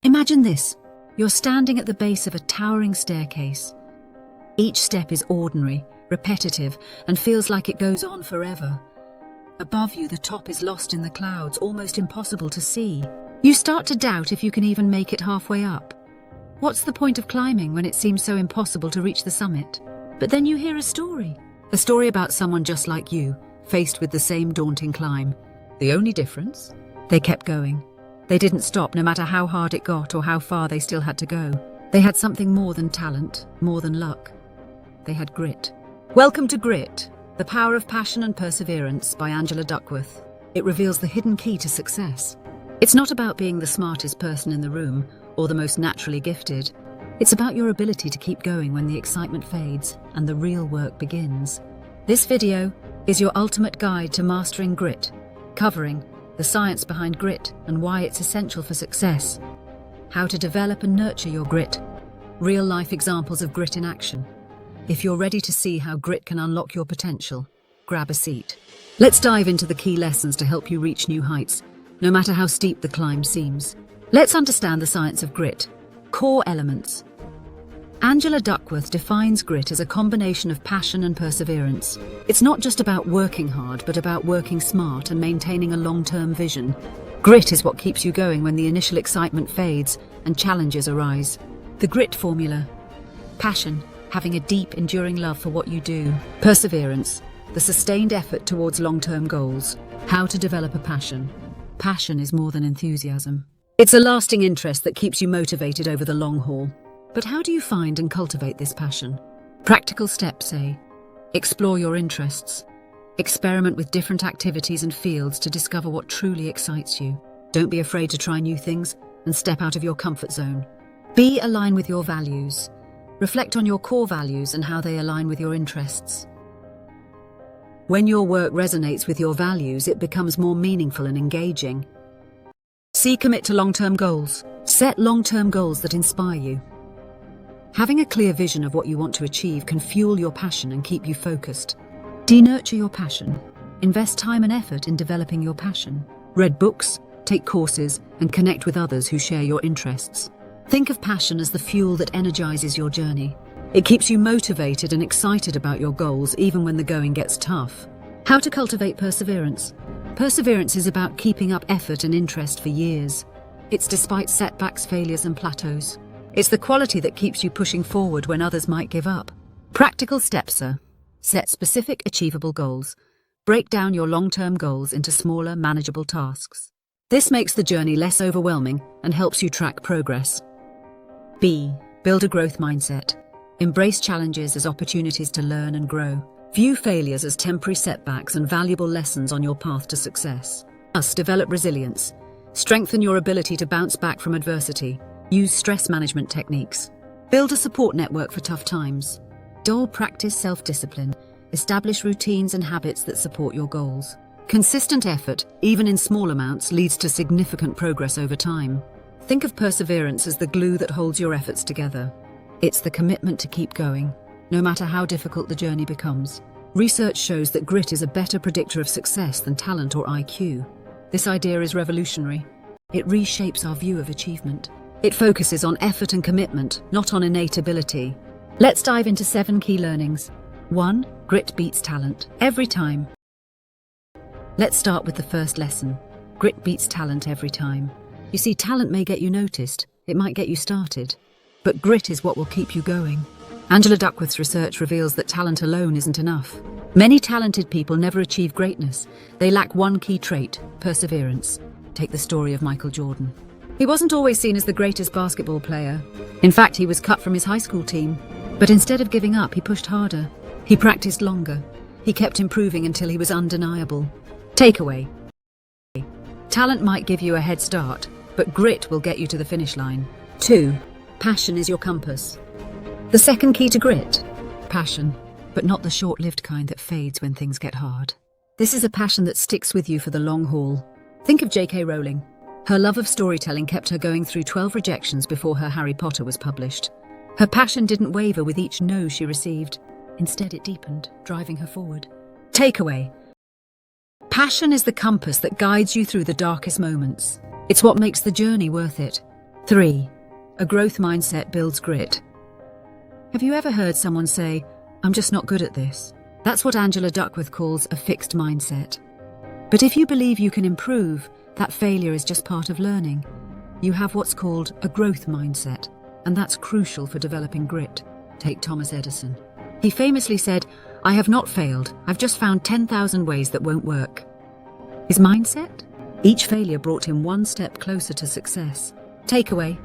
Imagine this. You're standing at the base of a towering staircase. Each step is ordinary, repetitive, and feels like it goes on forever. Above you, the top is lost in the clouds, almost impossible to see. You start to doubt if you can even make it halfway up. What's the point of climbing when it seems so impossible to reach the summit? But then you hear a story about someone just like you, faced with the same daunting climb. The only difference? They kept going. They didn't stop no matter how hard it got or how far they still had to go. They had something more than talent, more than luck. They had grit. Welcome to Grit, The Power of Passion and Perseverance by Angela Duckworth. It reveals the hidden key to success. It's not about being the smartest person in the room or the most naturally gifted. It's about your ability to keep going when the excitement fades and the real work begins. This video is your ultimate guide to mastering grit, covering the science behind grit and why it's essential for success, how to develop and nurture your grit, real-life examples of grit in action. If you're ready to see how grit can unlock your potential, grab a seat. Let's dive into the key lessons to help you reach new heights, no matter how steep the climb seems. Let's understand the science of grit. Core elements. Angela Duckworth defines grit as a combination of passion and perseverance. It's not just about working hard, but about working smart and maintaining a long-term vision. Grit is what keeps you going when the initial excitement fades and challenges arise. The grit formula. Passion, having a deep, enduring love for what you do. Perseverance, the sustained effort towards long-term goals. How to develop a passion. Passion is more than enthusiasm. It's a lasting interest that keeps you motivated over the long haul. But how do you find and cultivate this passion? Practical steps say, explore your interests. Experiment with different activities and fields to discover what truly excites you. Don't be afraid to try new things and step out of your comfort zone. Be aligned with your values. Reflect on your core values and how they align with your interests. When your work resonates with your values, it becomes more meaningful and engaging. C. Commit to long-term goals. Set long-term goals that inspire you. Having a clear vision of what you want to achieve can fuel your passion and keep you focused. D. Nurture your passion. Invest time and effort in developing your passion. Read books, take courses, and connect with others who share your interests. Think of passion as the fuel that energizes your journey. It keeps you motivated and excited about your goals even when the going gets tough. How to cultivate perseverance. Perseverance is about keeping up effort and interest for years. It's despite setbacks, failures, and plateaus. It's the quality that keeps you pushing forward when others might give up. Practical steps are: set specific, achievable goals. Break down your long-term goals into smaller, manageable tasks. This makes the journey less overwhelming and helps you track progress. B. Build a growth mindset. Embrace challenges as opportunities to learn and grow. View failures as temporary setbacks and valuable lessons on your path to success. Thus, develop resilience. Strengthen your ability to bounce back from adversity. Use stress management techniques. Build a support network for tough times. Practice self-discipline. Establish routines and habits that support your goals. Consistent effort, even in small amounts, leads to significant progress over time. Think of perseverance as the glue that holds your efforts together. It's the commitment to keep going, no matter how difficult the journey becomes. Research shows that grit is a better predictor of success than talent or IQ. This idea is revolutionary. It reshapes our view of achievement. It focuses on effort and commitment, not on innate ability. Let's dive into 7 key learnings. 1. Grit beats talent. Every time. Let's start with the first lesson. Grit beats talent every time. You see, talent may get you noticed, it might get you started, but grit is what will keep you going. Angela Duckworth's research reveals that talent alone isn't enough. Many talented people never achieve greatness. They lack one key trait: perseverance. Take the story of Michael Jordan. He wasn't always seen as the greatest basketball player. In fact, he was cut from his high school team. But instead of giving up, he pushed harder. He practiced longer. He kept improving until he was undeniable. Takeaway. Talent might give you a head start, but grit will get you to the finish line. 2. Passion is your compass. The second key to grit. Passion, but not the short-lived kind that fades when things get hard. This is a passion that sticks with you for the long haul. Think of J.K. Rowling. Her love of storytelling kept her going through 12 rejections before her Harry Potter was published. Her passion didn't waver with each no she received. Instead, it deepened, driving her forward. Takeaway. Passion is the compass that guides you through the darkest moments. It's what makes the journey worth it. 3. A growth mindset builds grit. Have you ever heard someone say, "I'm just not good at this"? That's what Angela Duckworth calls a fixed mindset. But if you believe you can improve, that failure is just part of learning. You have what's called a growth mindset, and that's crucial for developing grit. Take Thomas Edison. He famously said, "I have not failed, I've just found 10,000 ways that won't work." His mindset? Each failure brought him one step closer to success. Takeaway: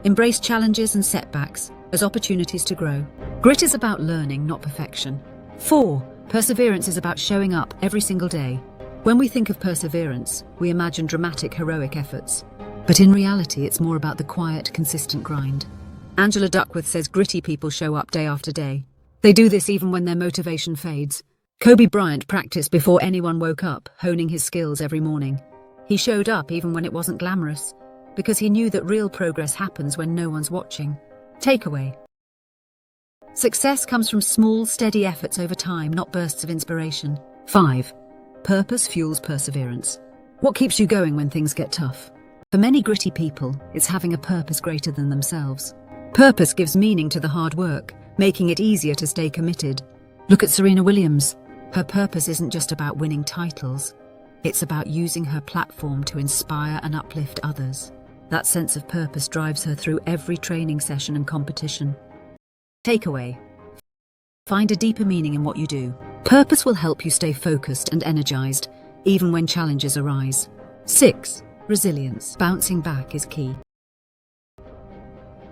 embrace challenges and setbacks as opportunities to grow. Grit is about learning, not perfection. 4. Perseverance is about showing up every single day. When we think of perseverance, we imagine dramatic, heroic efforts. But in reality, it's more about the quiet, consistent grind. Angela Duckworth says gritty people show up day after day. They do this even when their motivation fades. Kobe Bryant practiced before anyone woke up, honing his skills every morning. He showed up even when it wasn't glamorous, because he knew that real progress happens when no one's watching. Takeaway: success comes from small, steady efforts over time, not bursts of inspiration. 5. Purpose fuels perseverance. What keeps you going when things get tough? For many gritty people, it's having a purpose greater than themselves. Purpose gives meaning to the hard work, making it easier to stay committed. Look at Serena Williams. Her purpose isn't just about winning titles. It's about using her platform to inspire and uplift others. That sense of purpose drives her through every training session and competition. Takeaway: find a deeper meaning in what you do. Purpose will help you stay focused and energized, even when challenges arise. 6. Resilience. Bouncing back is key.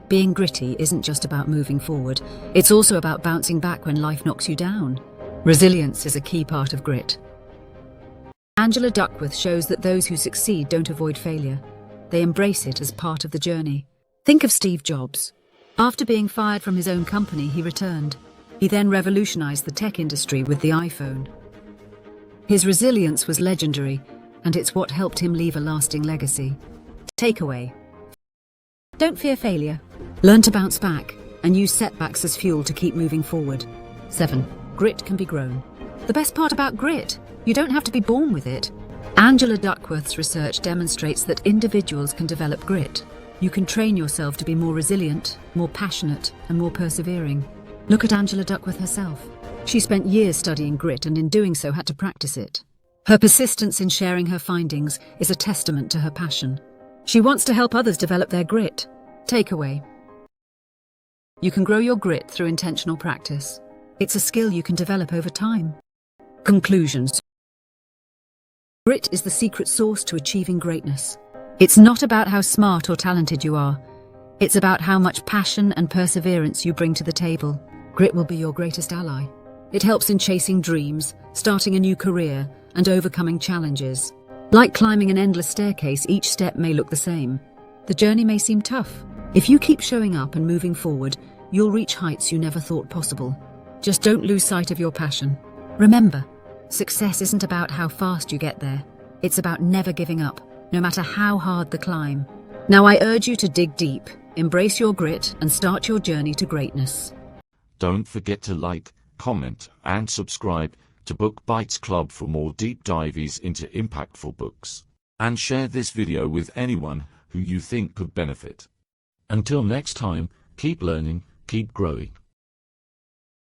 Being gritty isn't just about moving forward, it's also about bouncing back when life knocks you down. Resilience is a key part of grit. Angela Duckworth shows that those who succeed don't avoid failure. They embrace it as part of the journey. Think of Steve Jobs. After being fired from his own company, he returned. He then revolutionized the tech industry with the iPhone. His resilience was legendary, and it's what helped him leave a lasting legacy. Takeaway: don't fear failure. Learn to bounce back and use setbacks as fuel to keep moving forward. 7. Grit can be grown. The best part about grit: you don't have to be born with it. Angela Duckworth's research demonstrates that individuals can develop grit. You can train yourself to be more resilient, more passionate, and more persevering. Look at Angela Duckworth herself. She spent years studying grit and in doing so had to practice it. Her persistence in sharing her findings is a testament to her passion. She wants to help others develop their grit. Takeaway: you can grow your grit through intentional practice. It's a skill you can develop over time. Conclusions: grit is the secret sauce to achieving greatness. It's not about how smart or talented you are. It's about how much passion and perseverance you bring to the table. Grit will be your greatest ally. It helps in chasing dreams, starting a new career, and overcoming challenges. Like climbing an endless staircase, each step may look the same. The journey may seem tough. If you keep showing up and moving forward, you'll reach heights you never thought possible. Just don't lose sight of your passion. Remember, success isn't about how fast you get there. It's about never giving up, no matter how hard the climb. Now I urge you to dig deep, embrace your grit, and start your journey to greatness. Don't forget to like, comment, and subscribe to Book Bites Club for more deep dives into impactful books. And share this video with anyone who you think could benefit. Until next time, keep learning, keep growing.